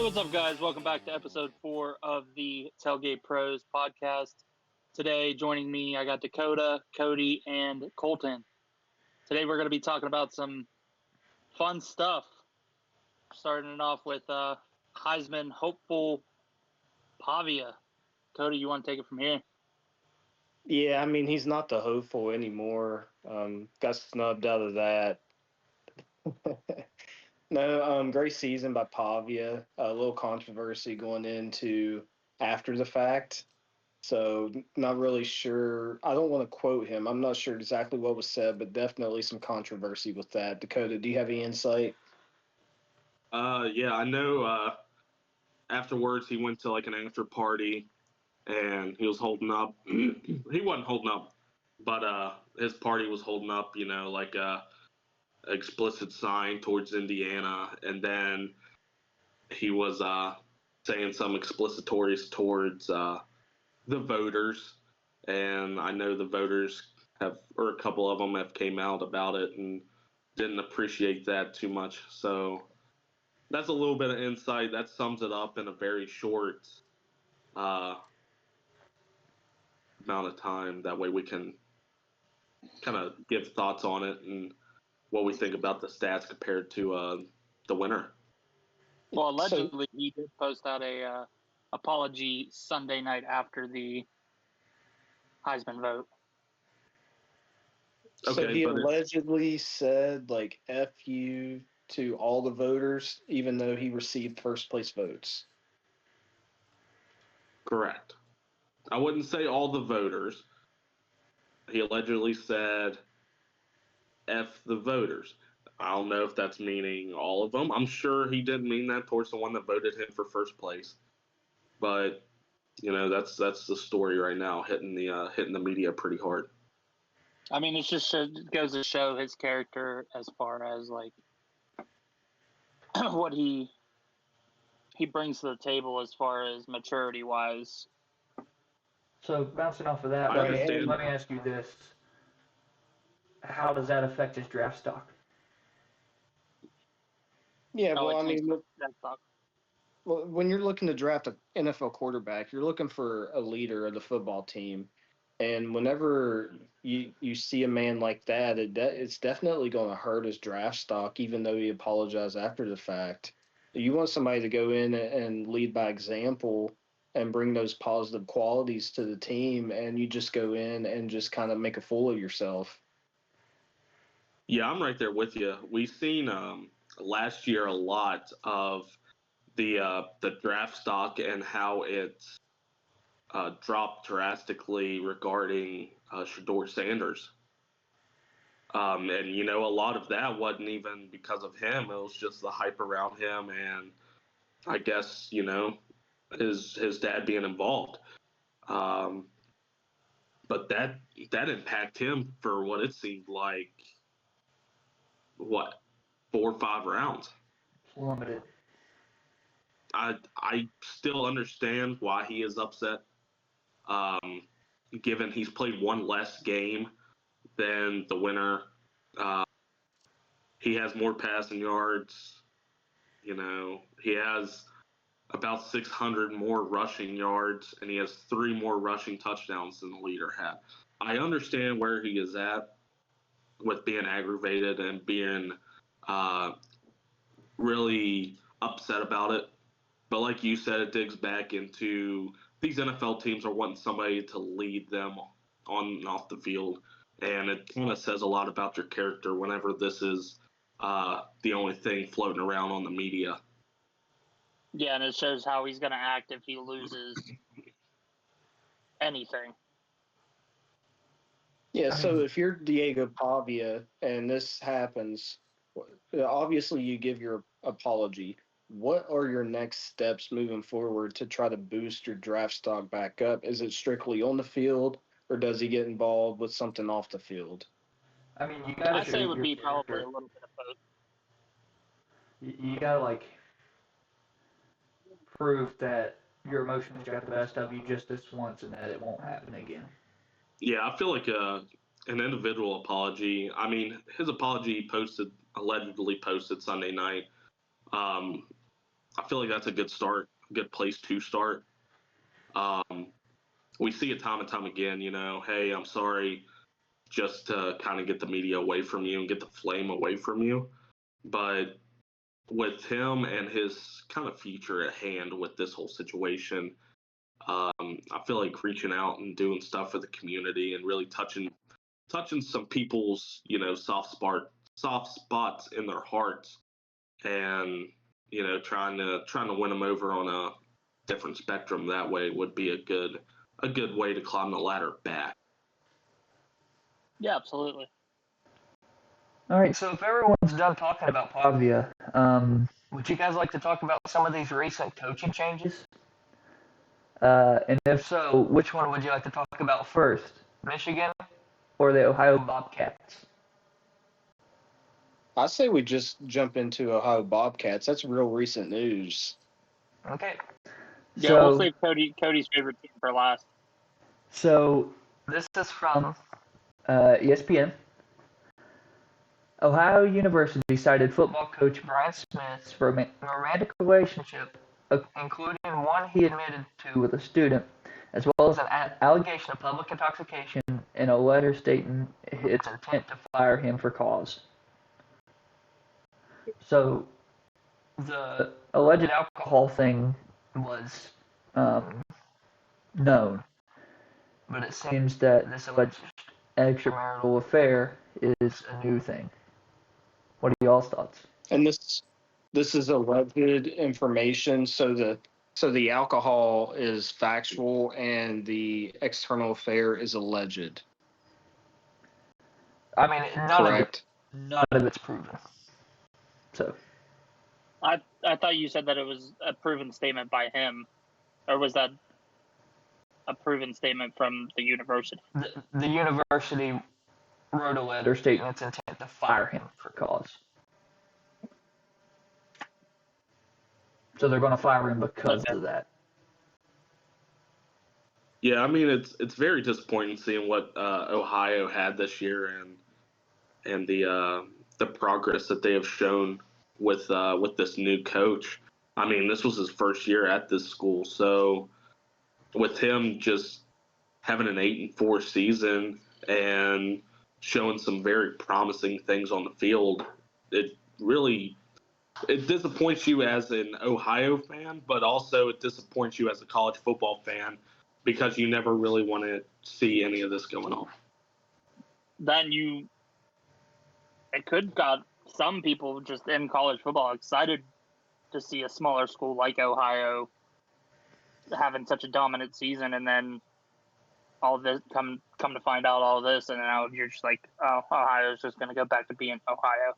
What's up, guys? Welcome back to episode 4 of the Tailgate Pros podcast. Today, joining me, I got Dakota, Cody, and Colton. Today, we're going to be talking about some fun stuff. Starting it off with Heisman hopeful Pavia. Cody, you want to take it from here? Yeah, I mean, he's not the hopeful anymore. Got snubbed out of that. No, great season by Pavia. A little controversy going into after the fact. So not really sure. I don't want to quote him. I'm not sure exactly what was said, but definitely some controversy with that. Dakota, do you have any insight? Yeah, I know afterwards he went to like an after party and he was holding up. He wasn't holding up, but his party was holding up, like a explicit sign towards Indiana, and then he was saying some explicitories towards the voters, and I know the voters or a couple of them have came out about it and didn't appreciate that too much. So that's a little bit of insight. That sums it up in a very short amount of time. That way we can kind of give thoughts on it and what we think about the stats compared to the winner. Well, allegedly, he did post out a apology Sunday night after the Heisman vote. Okay, so he allegedly said, like, F you to all the voters, even though he received first-place votes. Correct. I wouldn't say all the voters. He allegedly said F the voters. I don't know if that's meaning all of them. I'm sure he didn't mean that towards the one that voted him for first place. But, that's the story right now, hitting the media pretty hard. I mean, it just goes to show his character as far as, like, what he brings to the table as far as maturity-wise. So, bouncing off of that, let me ask you this. How does that affect his draft stock? Yeah, when you're looking to draft an NFL quarterback, you're looking for a leader of the football team. And whenever you see a man like that, it's definitely going to hurt his draft stock, even though he apologized after the fact. You want somebody to go in and lead by example and bring those positive qualities to the team, and you just go in and just kind of make a fool of yourself. Yeah, I'm right there with you. We've seen last year a lot of the draft stock and how it dropped drastically regarding Shedeur Sanders. And, a lot of that wasn't even because of him. It was just the hype around him and I guess, his dad being involved. But that impacted him for what it seemed like, 4 or 5 rounds. Limited. I still understand why he is upset, given he's played one less game than the winner. He has more passing yards. He has about 600 more rushing yards, and he has 3 more rushing touchdowns than the leader had. I understand where he is at with being aggravated and being really upset about it. But like you said, it digs back into these NFL teams are wanting somebody to lead them on and off the field. And it kind of says a lot about your character whenever this is the only thing floating around on the media. Yeah, and it shows how he's going to act if he loses anything. Yeah, so if you're Diego Pavia and this happens, obviously you give your apology. What are your next steps moving forward to try to boost your draft stock back up? Is it strictly on the field, or does he get involved with something off the field? I mean, you gotta. I'd say it would be probably a little bit of both. You gotta prove that your emotions got the best of you just this once, and that it won't happen again. Yeah, I feel like an individual apology. I mean, his apology allegedly posted Sunday night. I feel like that's a good start, a good place to start. We see it time and time again, hey, I'm sorry, just to kind of get the media away from you and get the flame away from you. But with him and his kind of future at hand with this whole situation, I feel like reaching out and doing stuff for the community and really touching some people's soft spots in their hearts, and trying to win them over on a different spectrum that way would be a good way to climb the ladder back. Yeah, absolutely. All right, so if everyone's done talking about Pavia, would you guys like to talk about some of these recent coaching changes? And if so, which one would you like to talk about first? Michigan or the Ohio Bobcats? I say we just jump into Ohio Bobcats. That's real recent news. Okay. Yeah, So, we'll save Cody's favorite team for last. So this is from ESPN. Ohio University cited football coach Brian Smith's romantic relationship, including one he admitted to with a student, as well as an allegation of public intoxication, in a letter stating its intent to fire him for cause. So the alleged alcohol thing was known, but it seems that this alleged extramarital affair is a new thing. What are y'all's thoughts? And this is alleged information, so the alcohol is factual and the external affair is alleged. I mean, Correct. None of it's proven. So I thought you said that it was a proven statement by him, or was that a proven statement from the university? the university wrote a letter stating its intent to fire him for cause. So they're going to fire him because of that. Yeah, I mean it's very disappointing seeing what Ohio had this year and the progress that they have shown with this new coach. I mean, this was his first year at this school, so with him just having an 8-4 season and showing some very promising things on the field, it disappoints you as an Ohio fan, but also it disappoints you as a college football fan because you never really want to see any of this going on. Then it could got some people just in college football excited to see a smaller school like Ohio having such a dominant season, and then all this come to find out all this, and now you're just like, oh, Ohio's just going to go back to being Ohio.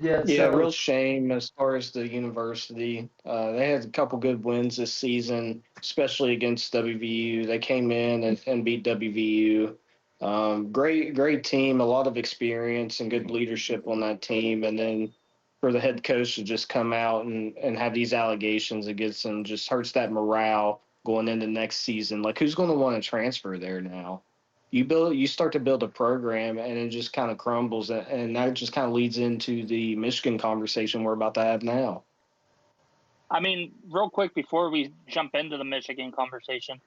Yeah, real shame as far as the university. They had a couple good wins this season, especially against WVU. They came in and beat WVU. Great team, a lot of experience and good leadership on that team. And then for the head coach to just come out and have these allegations against him just hurts that morale going into next season. Like, who's going to want to transfer there now? You start to build a program and it just kind of crumbles, and that just kind of leads into the Michigan conversation we're about to have now. I mean, real quick before we jump into the Michigan conversation,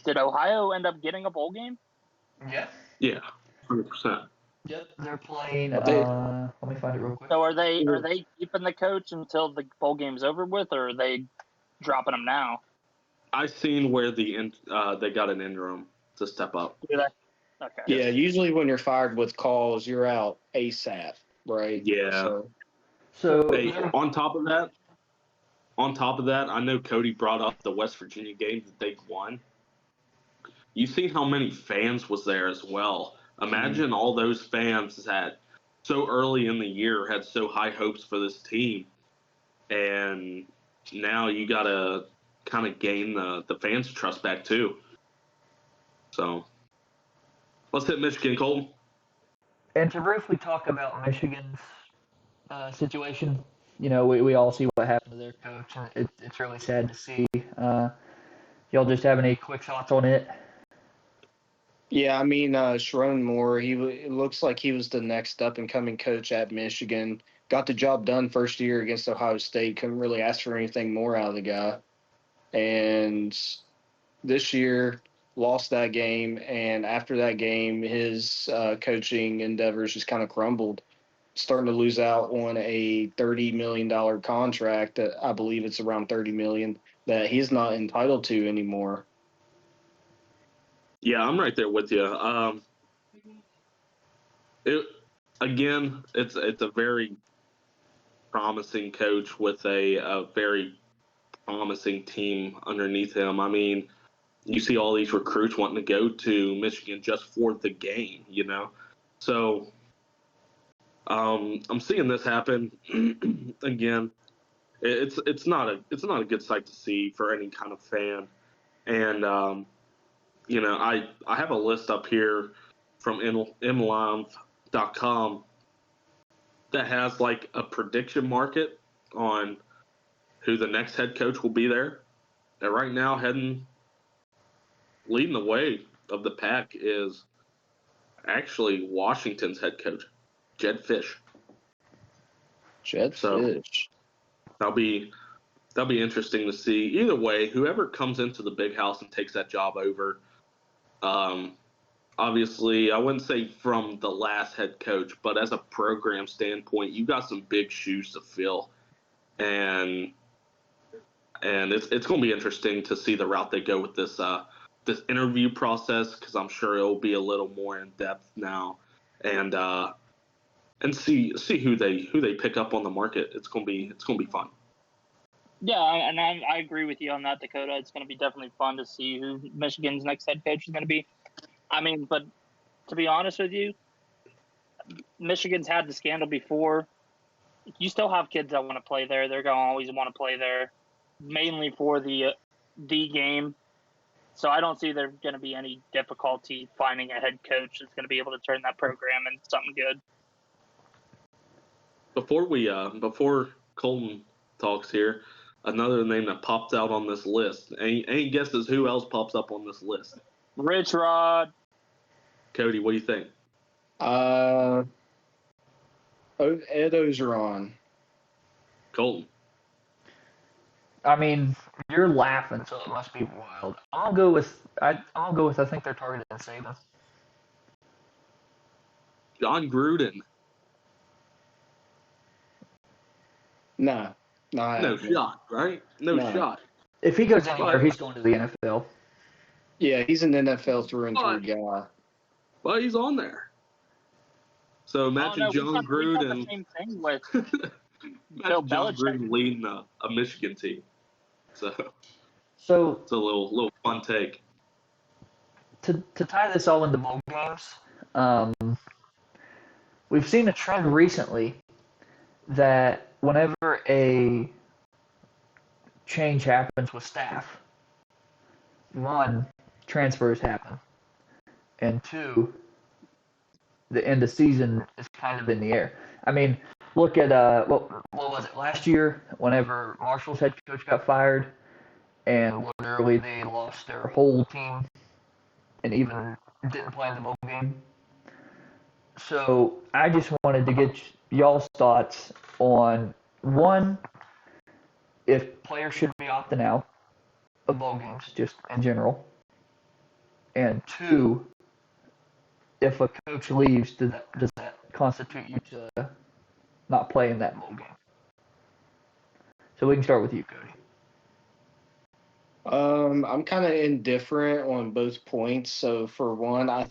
did Ohio end up getting a bowl game? Yeah, 100%. Yep, they're playing. Let me find it real quick. So are they keeping the coach until the bowl game's over with, or are they dropping him now? I seen where they got an interim to step up. Do they? Okay. Yeah, usually when you're fired with calls, you're out ASAP, right? Yeah. So hey, on top of that, I know Cody brought up the West Virginia game that they won. You see how many fans was there as well. Imagine all those fans that so early in the year had so high hopes for this team, and now you got to kind of gain the fans' trust back too. So let's hit Michigan, Colton. And to briefly talk about Michigan's situation, we all see what happened to their coach, and it's really sad to see. Y'all just have any quick thoughts on it? Yeah, I mean, Sharon Moore, it looks like he was the next up-and-coming coach at Michigan. got the job done first year against Ohio State. Couldn't really ask for anything more out of the guy. And this year lost that game, and after that game, his coaching endeavors just kind of crumbled, starting to lose out on a $30 million contract that I believe it's around $30 million that he's not entitled to anymore. Yeah, I'm right there with you. It's a very promising coach with a very promising team underneath him. I mean, you see all these recruits wanting to go to Michigan just for the game, you know. So I'm seeing this happen again. It's not a good sight to see for any kind of fan. And you know, I have a list up here from mlive.com that has like a prediction market on who the next head coach will be there. And right now, leading the way of the pack is actually Washington's head coach, Jed Fish. Fish. That'll be interesting to see. Either way, whoever comes into the big house and takes that job over, obviously, I wouldn't say from the last head coach, but as a program standpoint, you got some big shoes to fill, and it's going to be interesting to see the route they go with this interview process, because I'm sure it'll be a little more in depth now, and see who they pick up on the market. It's going to be fun. Yeah, and I agree with you on that, Dakota. It's going to be definitely fun to see who Michigan's next head coach is going to be. I mean, but to be honest with you, Michigan's had the scandal before. You still have kids that want to play there. They're going to always want to play there, mainly for the game. So I don't see there going to be any difficulty finding a head coach that's going to be able to turn that program into something good. Before Colton talks here, another name that popped out on this list. Any guesses who else pops up on this list? Rich Rod. Cody, what do you think? Ed Ogeron. Colton. I mean, you're laughing, so it must be wild. I'll go with I think they're targeting Saban. John Gruden. No shot, right? No shot. If he goes anywhere, he's going to the NFL. Yeah, he's an NFL through and through guy. Well, he's on there. So imagine John Gruden. We the same thing with Bill Belichick. John Gruden leading a Michigan team. So it's a little fun take. To tie this all into bowl games, we've seen a trend recently that whenever a change happens with staff, one, transfers happen, and two, the end of season is kind of in the air. I mean, look at what was it last year? Whenever Marshall's head coach got fired, and literally they lost their whole team, and even didn't play in the bowl game. So I just wanted to get y'all's thoughts on, one, if players should be opting out of bowl games, just in general, and two, if a coach leaves, does that constitute you to not play in that bowl game? So we can start with you, Cody. I'm kind of indifferent on both points. So for one, I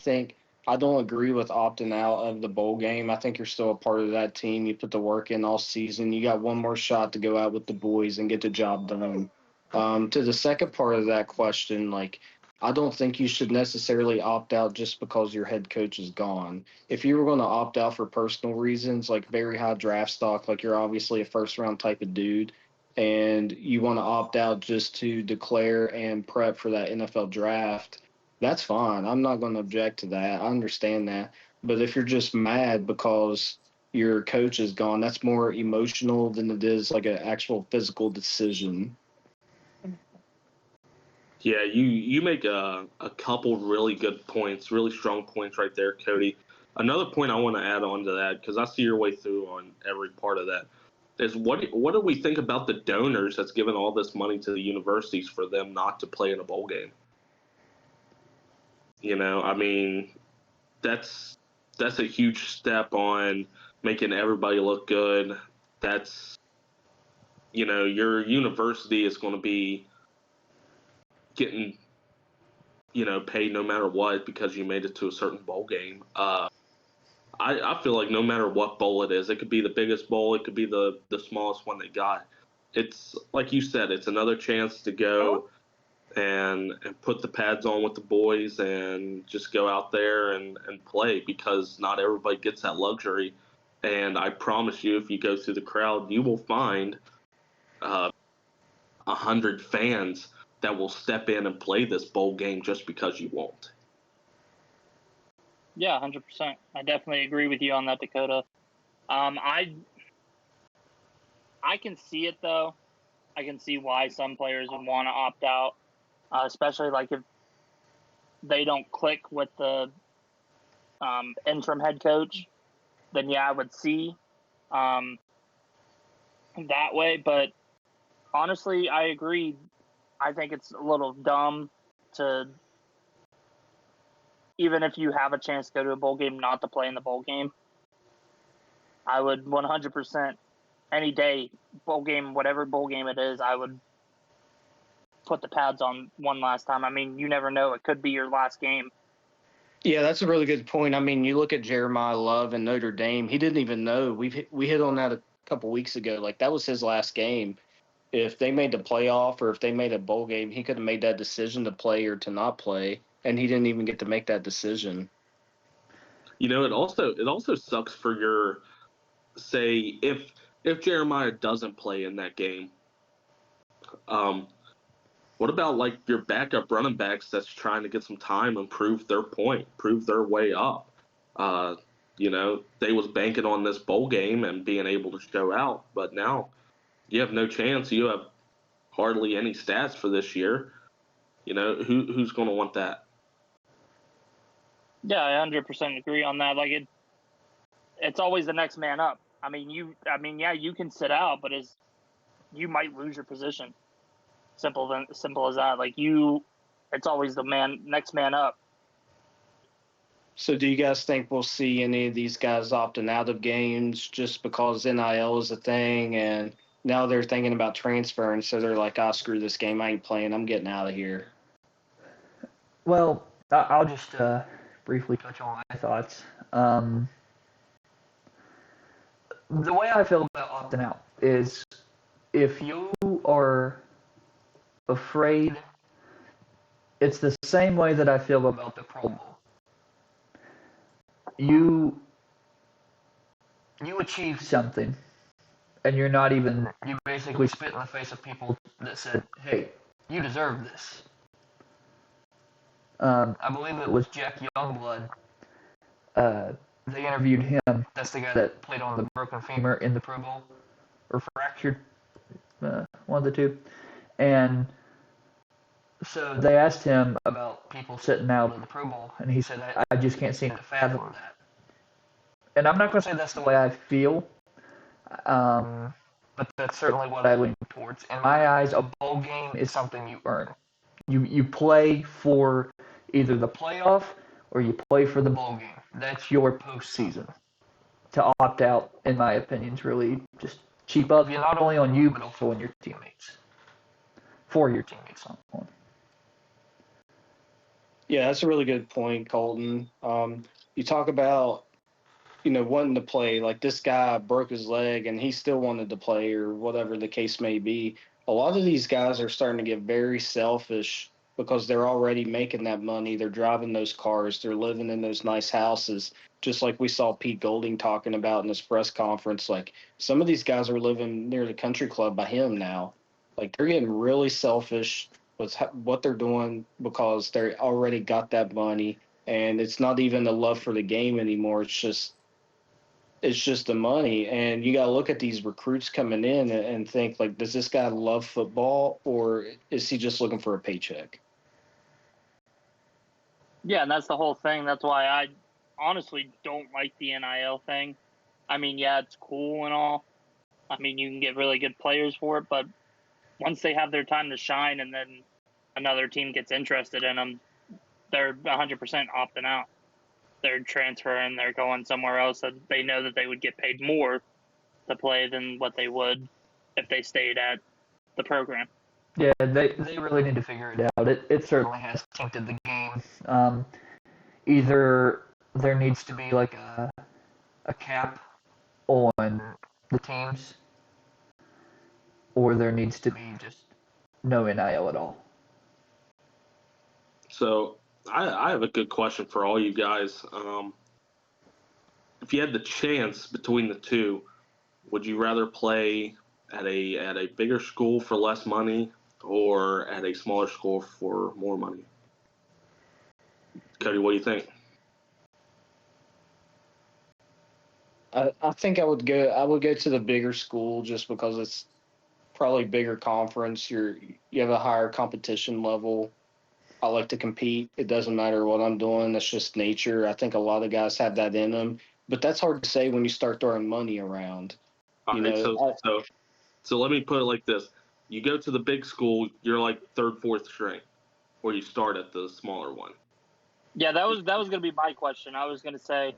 don't agree with opting out of the bowl game. I think you're still a part of that team. You put the work in all season. You got one more shot to go out with the boys and get the job done. To the second part of that question, like, I don't think you should necessarily opt out just because your head coach is gone. If you were going to opt out for personal reasons, like very high draft stock, like you're obviously a first round type of dude, and you want to opt out just to declare and prep for that NFL draft, that's fine. I'm not going to object to that. I understand that. But if you're just mad because your coach is gone, that's more emotional than it is like an actual physical decision. Yeah, you make a couple really good points, really strong points right there, Cody. Another point I want to add on to that, because I see your way through on every part of that, is what do we think about the donors that's given all this money to the universities for them not to play in a bowl game? You know, I mean, that's a huge step on making everybody look good. That's, you know, your university is going to be getting, you know, paid no matter what because you made it to a certain bowl game. I feel like no matter what bowl it is, it could be the biggest bowl, it could be the smallest one they got. It's like you said, it's another chance to go and put the pads on with the boys and just go out there and play, because not everybody gets that luxury. And I promise you, if you go through the crowd, you will find 100 fans that will step in and play this bowl game just because you won't. Yeah, 100%. I definitely agree with you on that, Dakota. I can see it, though. I can see why some players would want to opt out, especially like if they don't click with the interim head coach. Then yeah, I would see that way. But honestly, I agree. I think it's a little dumb to, even if you have a chance to go to a bowl game, not to play in the bowl game. I would 100% any day, bowl game, whatever bowl game it is, I would put the pads on one last time. I mean, you never know. It could be your last game. Yeah, that's a really good point. I mean, you look at Jeremiah Love and Notre Dame. He didn't even know. We hit on that a couple weeks ago. Like, that was his last game. If they made the playoff or if they made a bowl game, he could have made that decision to play or to not play, and he didn't even get to make that decision. You know, it also sucks for your, say, if Jeremiah doesn't play in that game, what about like your backup running backs that's trying to get some time and prove their point, prove their way up? You know, they was banking on this bowl game and being able to show out, but now you have no chance. You have hardly any stats for this year. You know, who's going to want that? Yeah, I 100% agree on that. Like it's always the next man up. I mean, yeah, you can sit out, but you might lose your position. Simple as that. Like it's always the next man up. So do you guys think we'll see any of these guys opting out of games just because NIL is a thing and now they're thinking about transferring, so they're like, screw this game, I ain't playing, I'm getting out of here? Well, I'll just briefly touch on my thoughts. The way I feel about opting out is if you are afraid, it's the same way that I feel about the Pro Bowl. You achieve something, and you basically spit in the face of people that said, hey, you deserve this. I believe it was Jack Youngblood. They interviewed him. That's the guy that played on the broken femur in the Pro Bowl, or fractured, one of the two. And so they asked him about people sitting out of the Pro Bowl, and he said, I just can't seem to fathom that. And I'm not going to say that's the way I feel, but that's certainly what I lean towards. In my eyes, a bowl game is something you earn. You play for either the playoff or you play for the bowl game. That's your postseason. To opt out, in my opinion, is really just cheap of you, not only on you, but also on your teammates. For your teammates. Yeah, that's a really good point, Colton. You talk about, wanting to play. Like, this guy broke his leg and he still wanted to play, or whatever the case may be. A lot of these guys are starting to get very selfish because they're already making that money. They're driving those cars. They're living in those nice houses, just like we saw Pete Golding talking about in his press conference. Like, some of these guys are living near the country club by him now. Like, they're getting really selfish with what they're doing because they already got that money, and it's not even a love for the game anymore. It's just the money. And you got to look at these recruits coming in and think, like, does this guy love football, or is he just looking for a paycheck? Yeah, and that's the whole thing. That's why honestly don't like the NIL thing. I mean, yeah, it's cool and all. I mean, you can get really good players for it, but once they have their time to shine and then another team gets interested in them, they're 100% opting out. They're transferring, they're going somewhere else that they know that they would get paid more to play than what they would if they stayed at the program. Yeah, they really need to figure it out. It certainly has tainted the game. Either there needs to be like a cap on the teams, or there needs to be just no NIL at all. So I have a good question for all you guys. If you had the chance between the two, would you rather play at a bigger school for less money or at a smaller school for more money? Cody, what do you think? I think I would go to the bigger school just because it's probably bigger conference. You have a higher competition level. I like to compete. It doesn't matter what I'm doing. That's just nature. I think a lot of guys have that in them, but that's hard to say when you start throwing money around. All You right, know, so let me put it like this: you go to the big school, you're like third, fourth string, or you start at the smaller one. Yeah, that was going to be my question. I was going to say,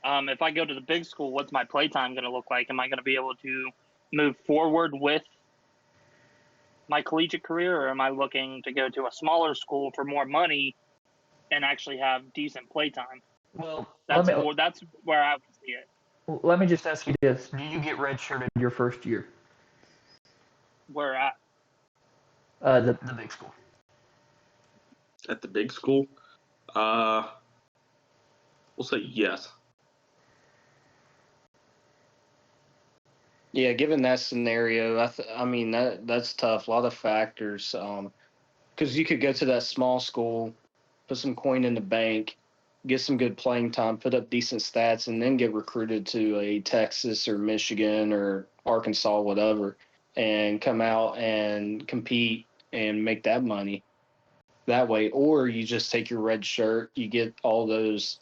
if I go to the big school, what's my playtime going to look like? Am I going to be able to move forward with my collegiate career, or am I looking to go to a smaller school for more money and actually have decent playtime? Well, That's where I would see it. Let me just ask you this: do you get redshirted your first year? Where at? The big school. At the big school, we'll say yes. yeah, given that scenario, I mean that's tough. A lot of factors. Because you could go to that small school, put some coin in the bank, get some good playing time, put up decent stats, and then get recruited to a Texas or Michigan or Arkansas, whatever, and come out and compete and make that money that way. Or you just take your red shirt, you get all those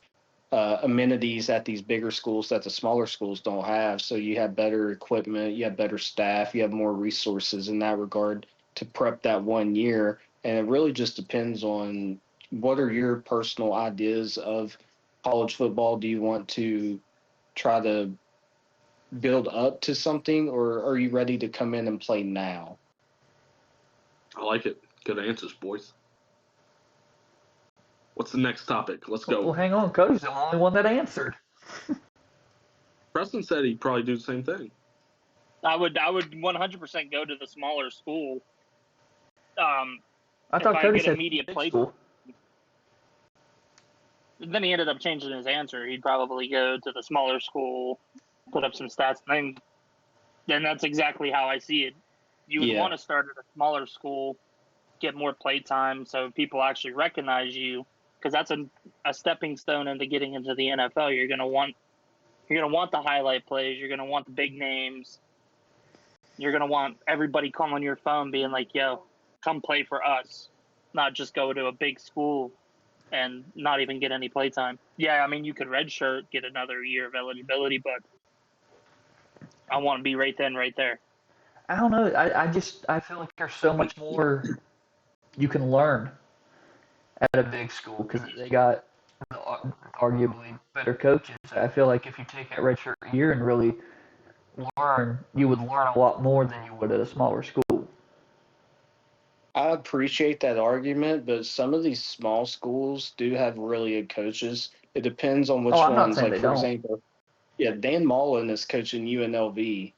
amenities at these bigger schools that the smaller schools don't have. So you have better equipment, you have better staff, you have more resources in that regard to prep that 1 year. And it really just depends on what are your personal ideas of college football. Do you want to try to build up to something, or are you ready to come in and play now? I like it. Good answers, boys. What's the next topic? Let's go. Well, hang on, Cody's the only one that answered. Preston said he'd probably do the same thing. I would 100% go to the smaller school. I thought Cody said immediate play school. Then he ended up changing his answer. He'd probably go to the smaller school, put up some stats, and then that's exactly how I see it. You would want to start at a smaller school, get more play time, so people actually recognize you, because that's a stepping stone into getting into the NFL. You're gonna want the highlight plays. You're gonna want the big names. You're gonna want everybody calling your phone, being like, "Yo, come play for us," not just go to a big school and not even get any play time. Yeah, I mean, you could redshirt, get another year of eligibility, but I want to be right then, right there. I don't know. I feel like there's so much more you can learn at a big school because they got arguably better coaches. I feel like if you take that redshirt year and really learn, you would learn a lot more than you would at a smaller school. I appreciate that argument, but some of these small schools do have really good coaches. It depends on which I'm not ones. saying Like, they for don't. example, yeah, Dan Mullen is coaching UNLV.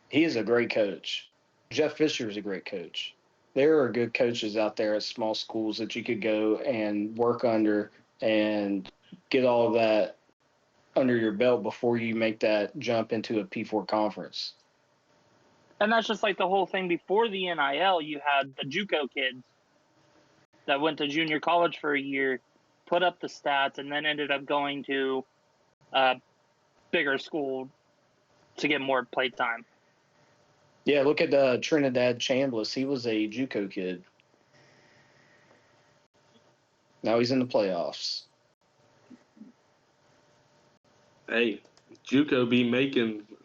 He is a great coach. Jeff Fisher is a great coach. There are good coaches out there at small schools that you could go and work under and get all of that under your belt before you make that jump into a P4 conference. And that's just like the whole thing before the NIL. You had the JUCO kids that went to junior college for a year, put up the stats, and then ended up going to a bigger school to get more play time. Yeah, look at Trinidad Chambliss. He was a JUCO kid. Now he's in the playoffs. Hey, JUCO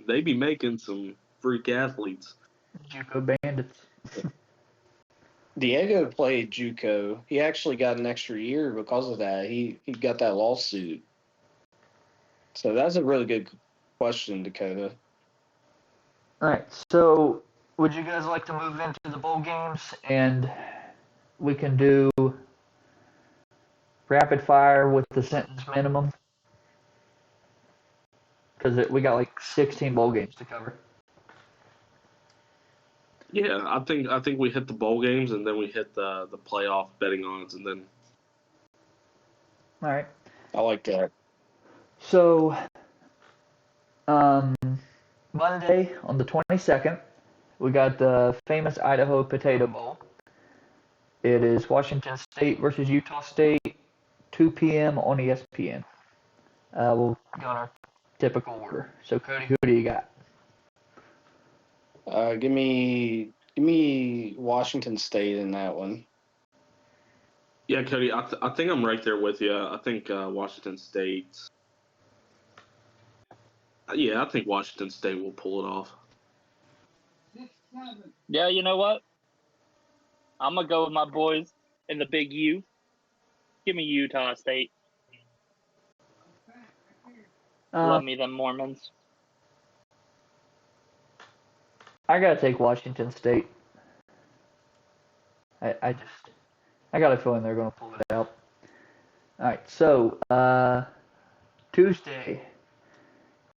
they be making some freak athletes. JUCO Bandits. Diego played JUCO. He actually got an extra year because of that. He got that lawsuit. So that's a really good question, Dakota. All right, so would you guys like to move into the bowl games, and we can do rapid fire with the sentence minimum? Because we got like 16 bowl games to cover. Yeah, I think we hit the bowl games and then we hit the playoff betting odds and then. All right. I like that. So, Monday on the 22nd, we got the famous Idaho Potato Bowl. It is Washington State versus Utah State, 2 p.m. on ESPN. We'll go in our typical order. So, Cody, who do you got? Give me Washington State in that one. Yeah, Cody, I think I'm right there with you. I think Washington State. Yeah, I think Washington State will pull it off. Yeah, you know what? I'm going to go with my boys in the big U. Give me Utah State. Love me them Mormons. I gotta take Washington State. I got a feeling they're gonna pull it out. All right, so Tuesday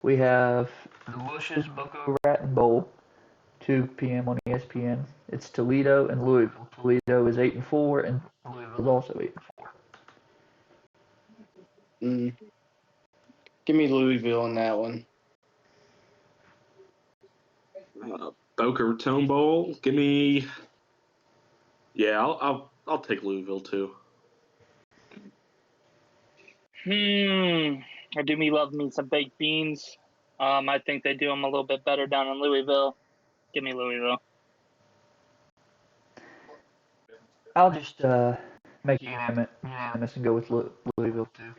we have the Bush's Boco Raton Bowl, 2 p.m. on ESPN. It's Toledo and Louisville. Toledo is 8-4, and Louisville is also 8-4. Give me Louisville in that one. Boca Raton Bowl. Give me. Yeah, I'll take Louisville too. I do love me some baked beans. I think they do them a little bit better down in Louisville. Give me Louisville. I'll just make it unanimous and go with Louisville too.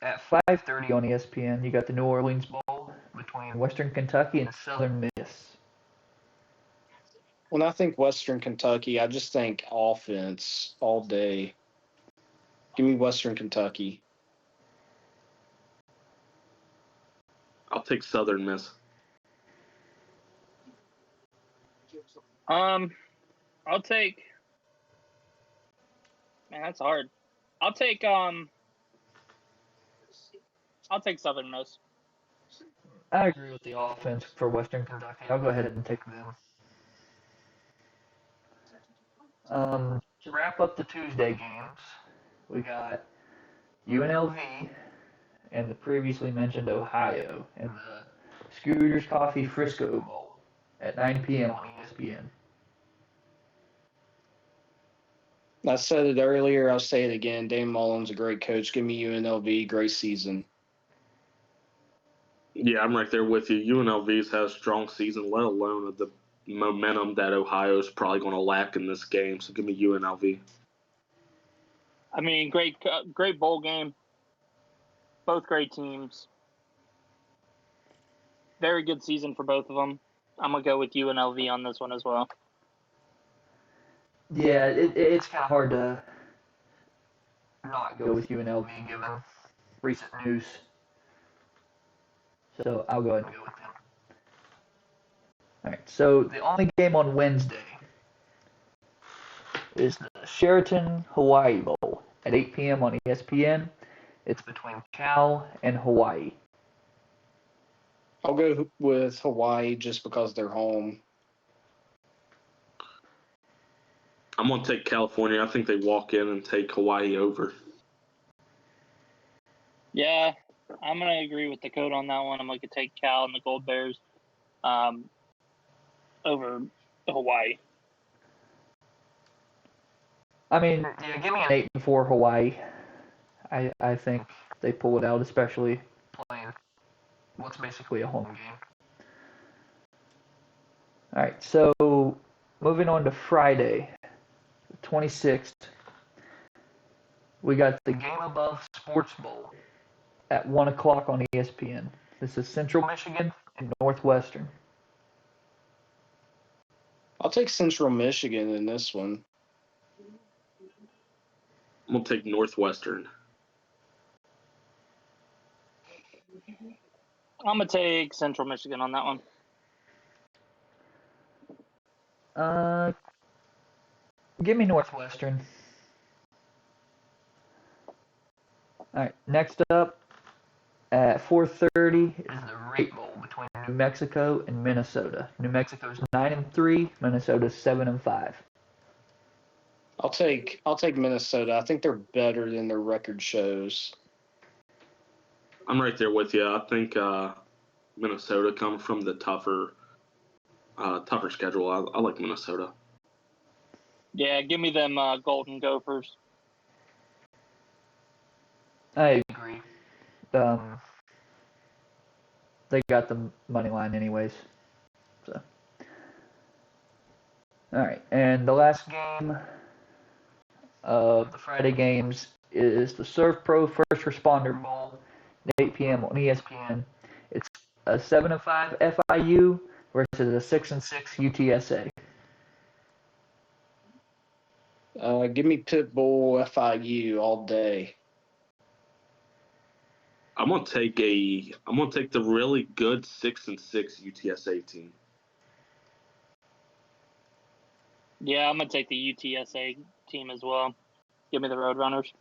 At 5:30 on ESPN, you got the New Orleans Bowl between Western Kentucky and Southern Miss. When I think Western Kentucky, I just think offense all day. Give me Western Kentucky. I'll take Southern Miss. I'll take. Man, that's hard. I'll take Southern Miss. I agree with the offense for Western Kentucky. I'll go ahead and take them. To wrap up the Tuesday games, we got UNLV and the previously mentioned Ohio and the Scooters Coffee Frisco Bowl at 9 p.m. on ESPN. I said it earlier. I'll say it again. Dane Mullen's a great coach. Give me UNLV. Great season. Yeah, I'm right there with you. UNLV's had a strong season, let alone the momentum that Ohio's probably going to lack in this game. So give me UNLV. I mean, great bowl game. Both great teams. Very good season for both of them. I'm going to go with UNLV on this one as well. Yeah, it's kind of hard to not go with UNLV given recent news. So I'll go ahead and go with them. All right, so the only game on Wednesday is the Sheraton Hawaii Bowl at 8 p.m. on ESPN. It's between Cal and Hawaii. I'll go with Hawaii just because they're home. I'm going to take California. I think they walk in and take Hawaii over. Yeah, I'm going to agree with Dakota on that one. I'm going to take Cal and the Gold Bears over Hawaii. I mean, yeah, give me an 8-4 Hawaii. I think they pull it out, especially playing what's basically a home game. All right, so moving on to Friday, the 26th. we got the Game Above Sports Bowl at 1 o'clock on ESPN. This is Central Michigan and Northwestern. I'll take Central Michigan in this one. I'm going to take Northwestern. I'm going to take Central Michigan on that one. Give me Northwestern. All right, next up at 4:30 is the Rate Bowl between New Mexico and Minnesota. New Mexico's 9-3, Minnesota's 7-5. I'll take Minnesota. I think they're better than their record shows. I'm right there with you. I think Minnesota comes from the tougher schedule. I like Minnesota. Yeah, give me them Golden Gophers. I agree. They got the money line anyways. So, all right, and the last game of the Friday games is the Surf Pro First Responder Bowl at 8 p.m. on ESPN. It's a 7-5 FIU versus a 6-6 UTSA. Give me Pitbull FIU all day. I'm gonna take the really good 6-6 UTSA team. Yeah, I'm going to take the UTSA team as well. Give me the Roadrunners.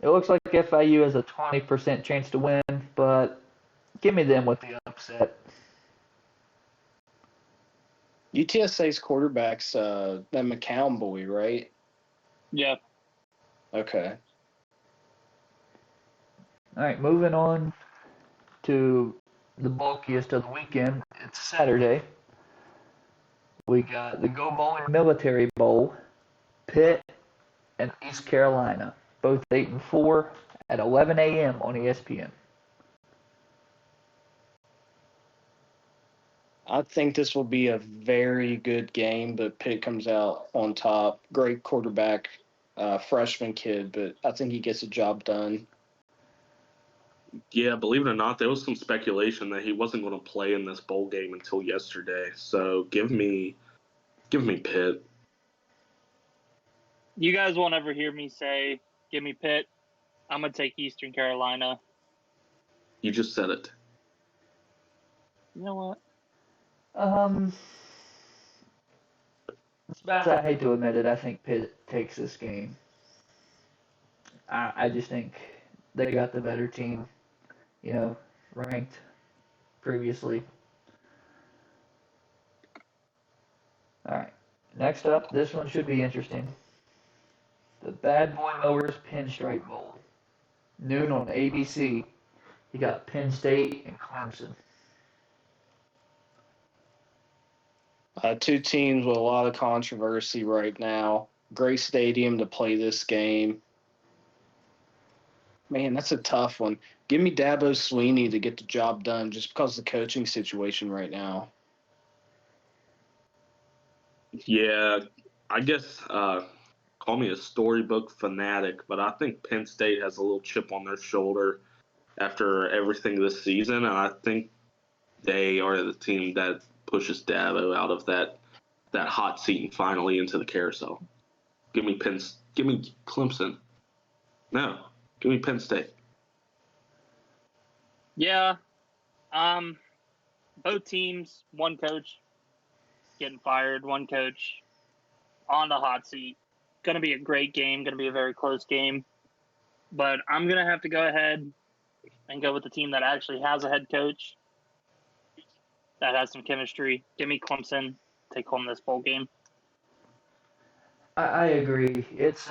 It looks like FIU has a 20% chance to win, but give me them with the upset. UTSA's quarterback's that McCown boy, right? Yeah. Okay. All right, moving on to the bulkiest of the weekend. It's Saturday. We got the Go Bowling Military Bowl, Pitt and East Carolina, both 8-4 at 11 a.m. on ESPN. I think this will be a very good game, but Pitt comes out on top. Great quarterback, freshman kid, but I think he gets the job done. Yeah, believe it or not, there was some speculation that he wasn't going to play in this bowl game until yesterday. So give me Pitt. You guys won't ever hear me say, give me Pitt. I'm going to take Eastern Carolina. You just said it. You know what? As bad as I hate to admit it, I think Pitt takes this game. I just think they got the better team, ranked previously. All right, next up, this one should be interesting. The Bad Boy Mowers Pinstripe Bowl. Noon on ABC. You got Penn State and Clemson. Two teams with a lot of controversy right now. Great stadium to play this game. Man, that's a tough one. Give me Dabo Swinney to get the job done just because of the coaching situation right now. Yeah, I guess call me a storybook fanatic, but I think Penn State has a little chip on their shoulder after everything this season, and I think they are the team that pushes Dabo out of that hot seat and finally into the carousel. Give me Clemson. No, give me Penn State. Yeah. Both teams, one coach getting fired, one coach on the hot seat. Going to be a great game, going to be a very close game. But I'm going to have to go ahead and go with the team that actually has a head coach that has some chemistry. Give me Clemson. Take home this bowl game. I agree. It's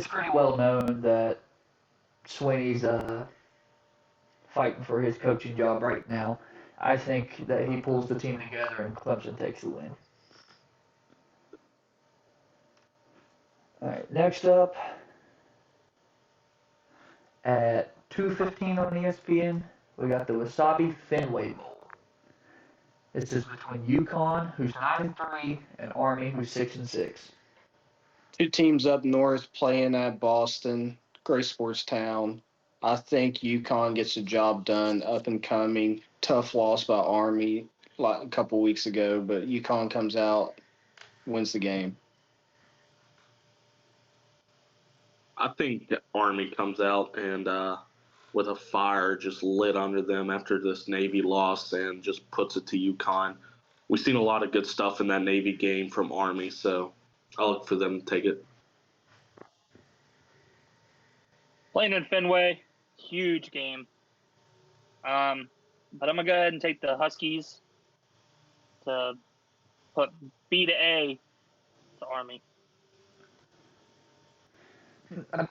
pretty well known that Swinney's fighting for his coaching job right now. I think that he pulls the team together and Clemson takes the win. All right, next up at 2:15 on ESPN, we got the Wasabi Fenway Bowl. This is between UConn, who's 9-3, and Army, who's 6-6. Two teams up north playing at Boston, great sports town. I think UConn gets the job done, up and coming. Tough loss by Army like a couple weeks ago, but UConn comes out, wins the game. I think the Army comes out and with a fire just lit under them after this Navy loss and just puts it to UConn. We've seen a lot of good stuff in that Navy game from Army, so I look for them to take it. Playing in Fenway, huge game. But I'm going to go ahead and take the Huskies to put B to A to Army.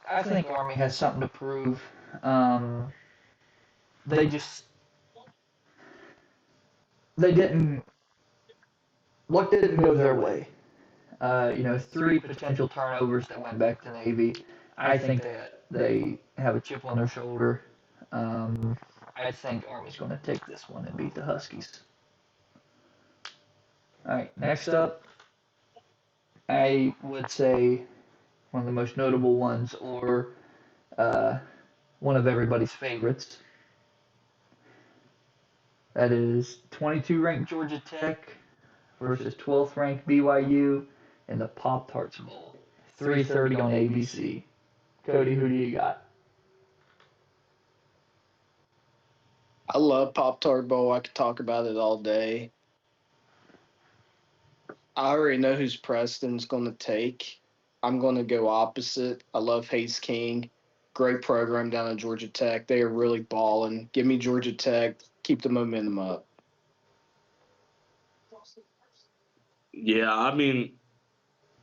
I think Army has something to prove. They didn't. Luck didn't go their way. 3 potential turnovers that went back to Navy. I think that they have a chip on their shoulder. I think Army's going to take this one and beat the Huskies. All right, next up, I would say one of the most notable ones, or one of everybody's favorites. That is 22 ranked Georgia Tech versus 12th ranked BYU in the Pop-Tarts Bowl. 3:30 on ABC. Cody, who do you got? I love Pop-Tart Bowl. I could talk about it all day. I already know who's Preston's going to take. I'm going to go opposite. I love Hayes King. Great program down at Georgia Tech. They are really balling. Give me Georgia Tech. Keep the momentum up. Yeah, I mean,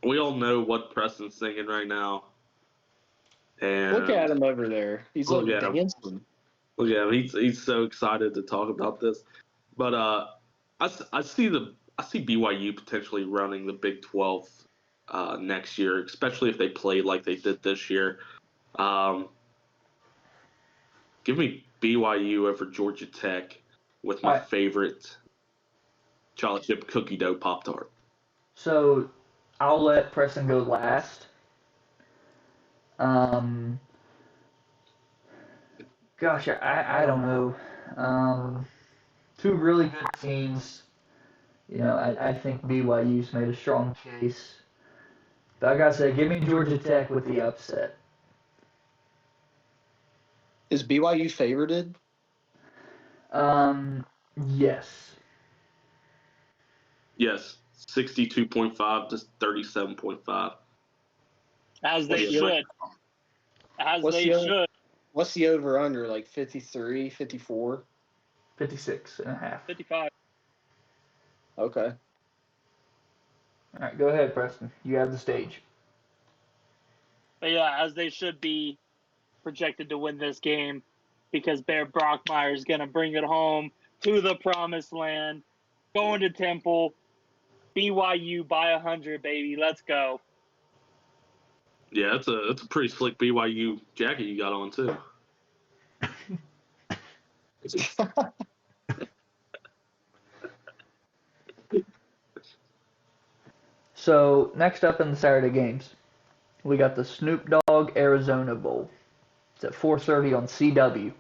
we all know what Preston's thinking right now. And look at him over there. He's like dancing. Look at him. He's so excited to talk about this. But I see BYU potentially running the Big 12 next year, especially if they play like they did this year. Give me BYU over Georgia Tech with my favorite chocolate chip cookie dough Pop-Tart. So I'll let Preston go last. Gosh, I don't know. Two really good teams. I think BYU's made a strong case. But I gotta say, give me Georgia Tech with the upset. Is BYU favorited? Yes. Yes, 62.5 to 37.5. As they should. What's the over-under, like 53, 54? 56.5. 55. Okay. All right, go ahead, Preston. You have the stage. But yeah, as they should be projected to win this game because Bear Brockmeyer is going to bring it home to the promised land, going to Temple, BYU by 100, baby. Let's go. Yeah, it's a pretty slick BYU jacket you got on too. So next up in the Saturday games, we got the Snoop Dogg Arizona Bowl. It's at 4:30 on CW.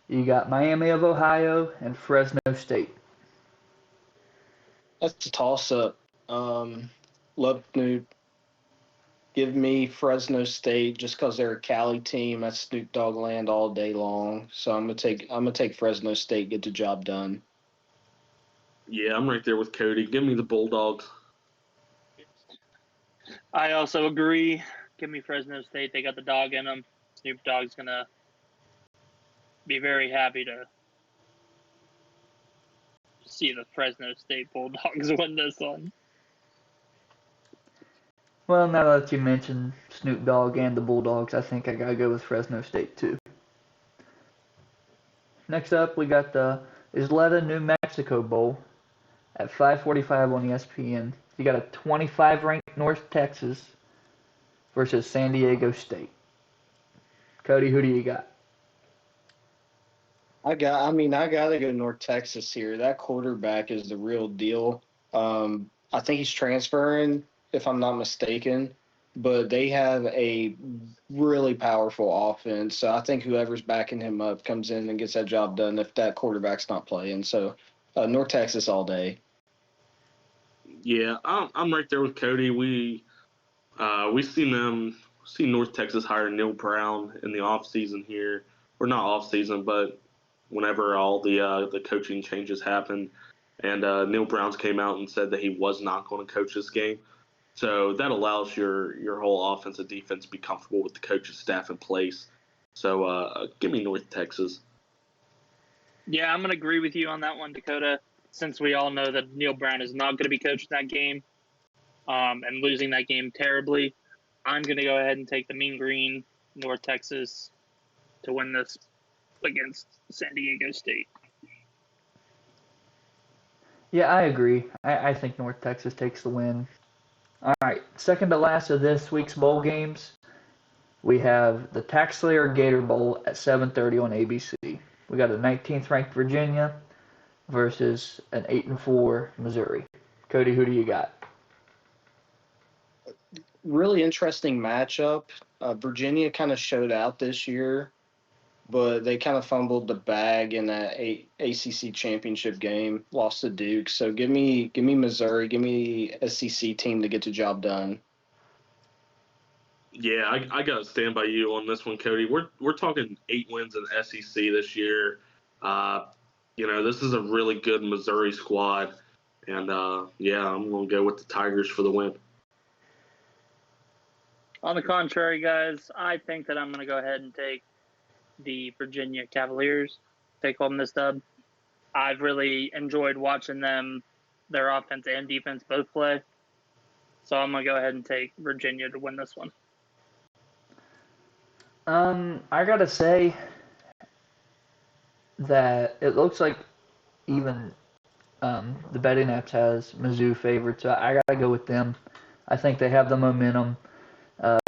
You got Miami of Ohio and Fresno State. That's a toss-up. Love Snoop. Give me Fresno State just because they're a Cali team. That's Snoop Dogg land all day long. So I'm gonna take Fresno State. Get the job done. Yeah, I'm right there with Cody. Give me the Bulldogs. I also agree. Give me Fresno State. They got the dog in them. Snoop Dogg's going to be very happy to see the Fresno State Bulldogs win this one. Well, now that you mentioned Snoop Dogg and the Bulldogs, I think I gotta go with Fresno State too. Next up, we got the Isleta, New Mexico Bowl at 5:45 on ESPN. You got a 25 ranked North Texas versus San Diego State. Cody, who do you got? I gotta go North Texas here. That quarterback is the real deal. I think he's transferring, if I'm not mistaken, but they have a really powerful offense. So I think whoever's backing him up comes in and gets that job done if that quarterback's not playing. So North Texas all day. Yeah, I'm right there with Cody. We see North Texas hire Neil Brown in the off season here, or not off season, but whenever all the coaching changes happened, and Neil Brown's came out and said that he was not going to coach this game. So that allows your whole offense and defense to be comfortable with the coach's staff in place. So give me North Texas. Yeah, I'm going to agree with you on that one, Dakota, since we all know that Neil Brown is not going to be coaching that game and losing that game terribly. I'm going to go ahead and take the Mean Green, North Texas, to win this against San Diego State. Yeah, I agree. I think North Texas takes the win. All right, second to last of this week's bowl games, we have the Tax Slayer Gator Bowl at 7:30 on ABC. We got a 19th ranked Virginia versus an 8-4 Missouri. Cody, who do you got? Really interesting matchup. Virginia kind of showed out this year, but they kind of fumbled the bag in that ACC championship game, lost to Duke. So give me Missouri, give me SEC team to get the job done. Yeah, I gotta stand by you on this one, Cody. We're talking 8 wins in SEC this year. This is a really good Missouri squad, and yeah, I'm gonna go with the Tigers for the win. On the contrary, guys, I think that I'm going to go ahead and take the Virginia Cavaliers, take home this dub. I've really enjoyed watching them, their offense and defense both play. So I'm going to go ahead and take Virginia to win this one. I gotta say that it looks like even the betting apps has Mizzou favored, so I gotta go with them. I think they have the momentum.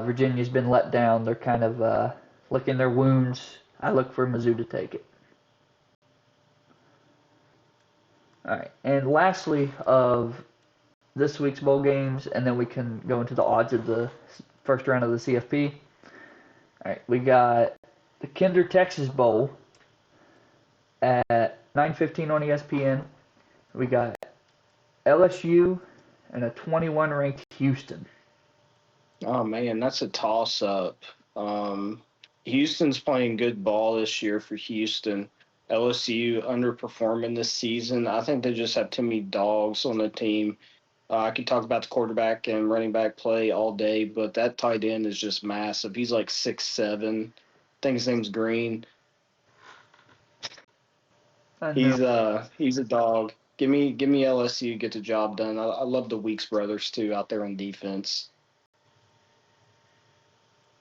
Virginia's been let down. They're kind of licking their wounds. I look for Mizzou to take it. All right, and lastly of this week's bowl games, and then we can go into the odds of the first round of the CFP. All right, we got the Kinder Texas Bowl at 9:15 on ESPN. We got LSU and a 21 ranked Houston. Oh man, that's a toss up. Houston's playing good ball this year for Houston. LSU underperforming this season. I think they just have too many dogs on the team. I could talk about the quarterback and running back play all day, but that tight end is just massive. He's like 6'7". I think his name's Green. He's a dog. Give me LSU, get the job done. I love the Weeks brothers too out there on defense.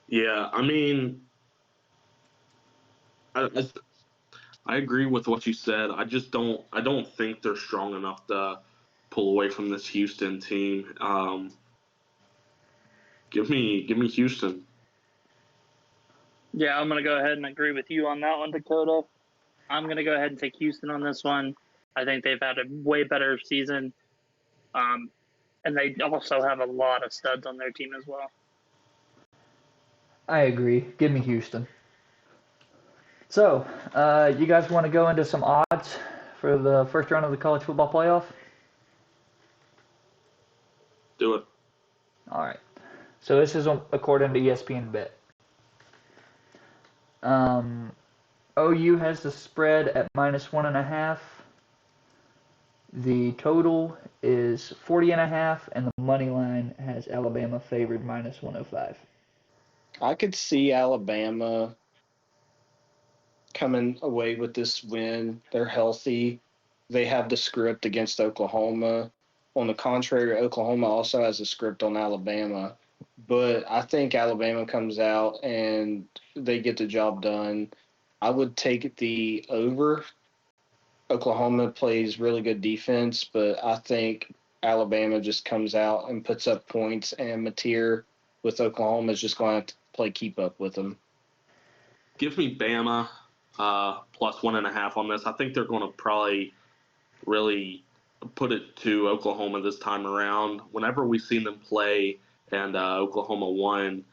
Yeah, I mean, I agree with what you said. I don't think they're strong enough to pull away from this Houston team. Give me Houston. Yeah, I'm going to go ahead and agree with you on that one, Dakota. I'm going to go ahead and take Houston on this one. I think they've had a way better season. And they also have a lot of studs on their team as well. I agree. Give me Houston. So, you guys want to go into some odds for the first round of the college football playoff? Do it. All right. So this is according to ESPN Bet. OU has the spread at -1.5. The total is 40.5, and the money line has Alabama favored -105. I could see Alabama coming away with this win. They're healthy. They have the script against Oklahoma. On the contrary, Oklahoma also has a script on Alabama. But I think Alabama comes out and they get the job done. I would take the over. Oklahoma plays really good defense, but I think Alabama just comes out and puts up points, and Mateer with Oklahoma is just going to have to play keep up with them. Give me Bama. plus 1.5 on this. I think they're going to probably really put it to Oklahoma this time around. Whenever we've seen them play and Oklahoma won,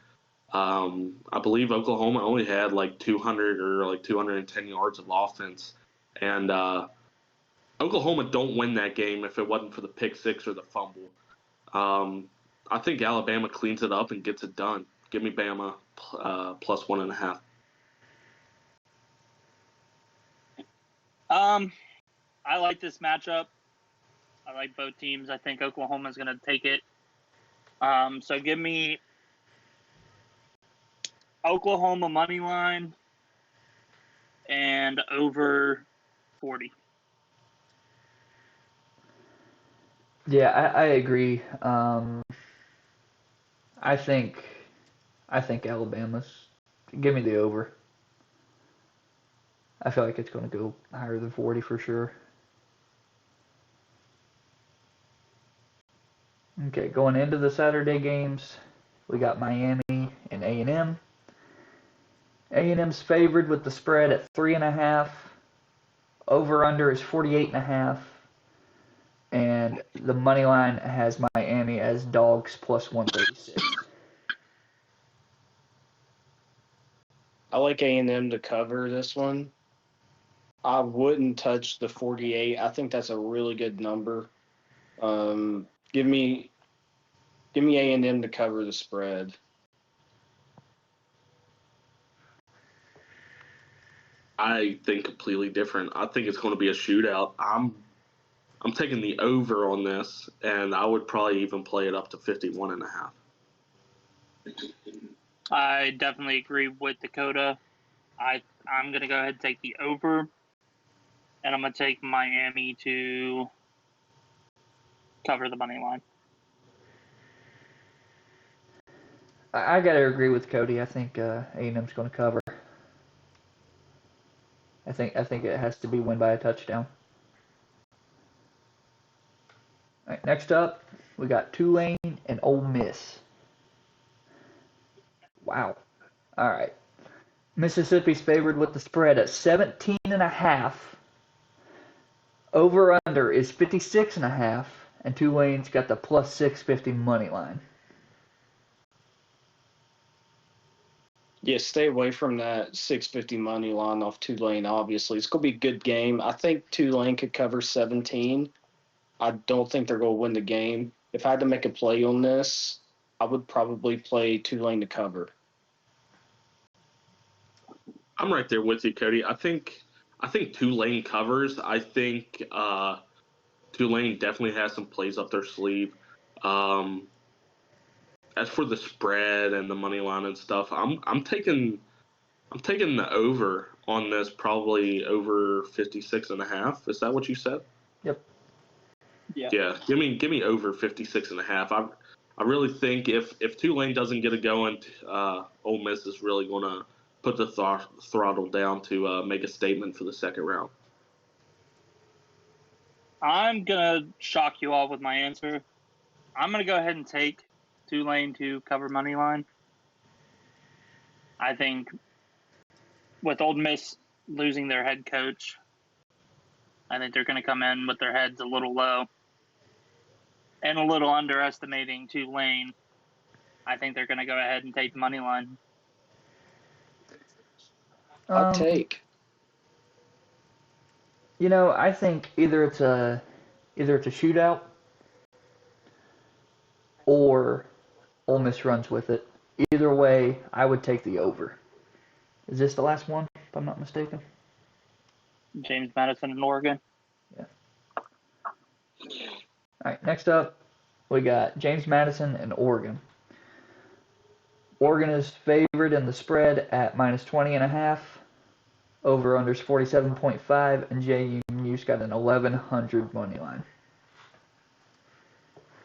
I believe Oklahoma only had like 200 or like 210 yards of offense. And Oklahoma don't win that game if it wasn't for the pick six or the fumble. I think Alabama cleans it up and gets it done. Give me Bama plus 1.5. I like this matchup. I like both teams. I think Oklahoma's going to take it. So give me Oklahoma money line and over 40. Yeah, I agree. I think Alabama's. Give me the over. I feel like it's going to go higher than 40 for sure. Okay, going into the Saturday games, we got Miami and A&M. A&M's favored with the spread at 3.5. Over under is 48.5. And the money line has Miami as dogs plus 136. I like A&M to cover this one. I wouldn't touch the 48. I think that's a really good number. Give me A&M to cover the spread. I think completely different. I think it's going to be a shootout. I'm taking the over on this, and I would probably even play it up to 51.5. I definitely agree with Dakota. I'm going to go ahead and take the over, and I'm going to take Miami to cover the money line. I got to agree with Cody. I think A&M's going to cover. I think it has to be win by a touchdown. All right, next up, we got Tulane and Ole Miss. Wow. All right. Mississippi's favored with the spread at 17.5. Over under is 56.5, and Tulane's got the plus 650 money line. Yeah, stay away from that 650 money line off Tulane, obviously. It's going to be a good game. I think Tulane could cover 17. I don't think they're going to win the game. If I had to make a play on this, I would probably play Tulane to cover. I'm right there with you, Cody. I think Tulane covers. I think Tulane definitely has some plays up their sleeve. As for the spread and the money line and stuff, I'm taking the over on this, probably over 56.5. Is that what you said? Yep. Yeah. Give me over 56.5. I really think if Tulane doesn't get it going, Ole Miss is really going to put the throttle down to make a statement for the second round. I'm going to shock you all with my answer. I'm going to go ahead and take Tulane to cover money line. I think with Ole Miss losing their head coach, I think they're going to come in with their heads a little low and a little underestimating Tulane. I think they're going to go ahead and take the money line. Hot take. You know, I think either it's a shootout or Ole Miss runs with it. Either way, I would take the over. Is this the last one, if I'm not mistaken? James Madison in Oregon. Yeah. All right, next up, we got James Madison and Oregon. Oregon is favored in the spread at minus 20.5. Over unders 47.5, and JU's got an 1,100 money line.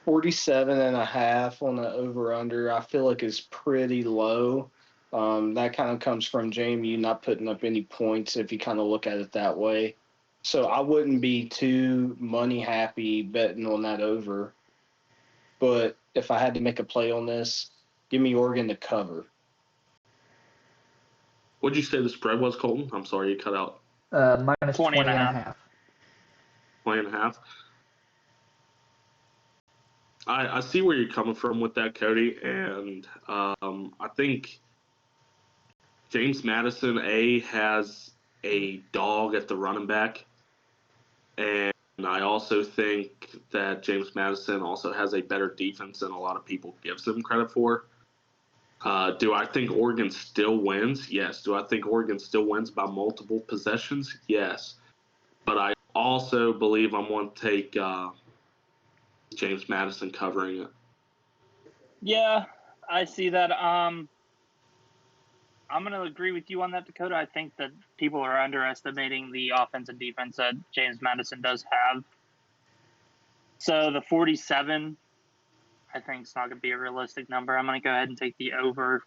47.5 on the over-under, I feel like is pretty low. That kind of comes from JMU not putting up any points if you kind of look at it that way. So I wouldn't be too money happy betting on that over. But if I had to make a play on this, give me Oregon to cover. What'd you say the spread was, Colton? I'm sorry, you cut out. Minus 20 and a half. 20.5. I see where you're coming from with that, Cody, and I think James Madison has a dog at the running back, and I also think that James Madison also has a better defense than a lot of people gives him credit for. Do I think Oregon still wins? Yes. Do I think Oregon still wins by multiple possessions? Yes. But I also believe I'm going to take James Madison covering it. Yeah, I see that. I'm going to agree with you on that, Dakota. I think that people are underestimating the offense and defense that James Madison does have. So the 47, I think it's not going to be a realistic number. I'm going to go ahead and take the over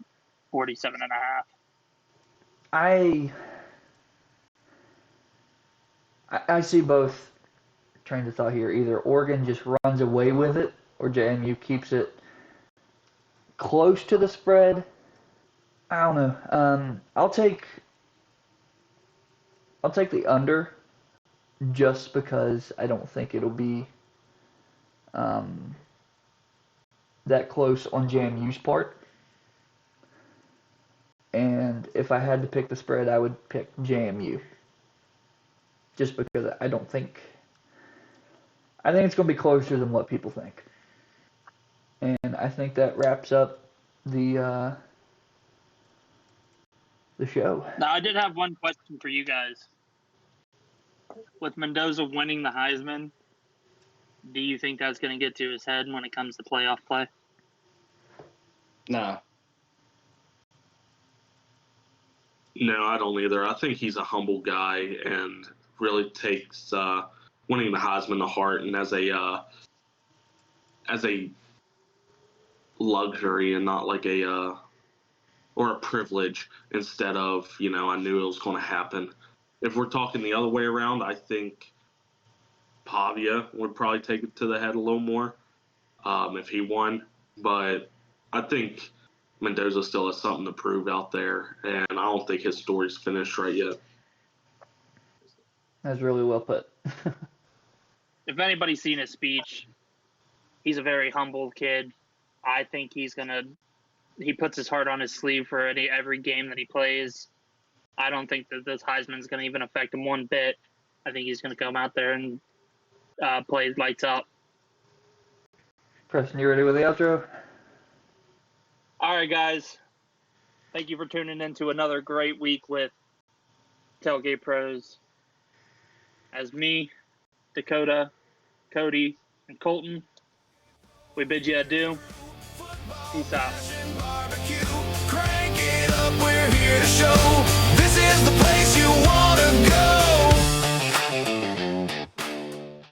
47 and a half. I see both trains of thought here. Either Oregon just runs away with it, or JMU keeps it close to the spread. I don't know. I'll take the under, just because I don't think it'll be that close on JMU's part. And if I had to pick the spread, I would pick JMU. Just because I think it's going to be closer than what people think. And I think that wraps up the show. Now, I did have one question for you guys. With Mendoza winning the Heisman, do you think that's going to get to his head when it comes to playoff play? No. No, I don't either. I think he's a humble guy and really takes winning the Heisman to heart, and as a luxury and not like or a privilege, instead of, I knew it was going to happen. If we're talking the other way around, I think Pavia would probably take it to the head a little more if he won. But I think Mendoza still has something to prove out there, and I don't think his story's finished right yet. That's really well put. If anybody's seen his speech, he's a very humble kid. I think he puts his heart on his sleeve for every game that he plays. I don't think that this Heisman's going to even affect him one bit. I think he's going to come out there and play lights out. Preston, you ready with the outro? All right, guys. Thank you for tuning in to another great week with Tailgate Pros. As me, Dakota, Cody, and Colton, we bid you adieu. Peace out.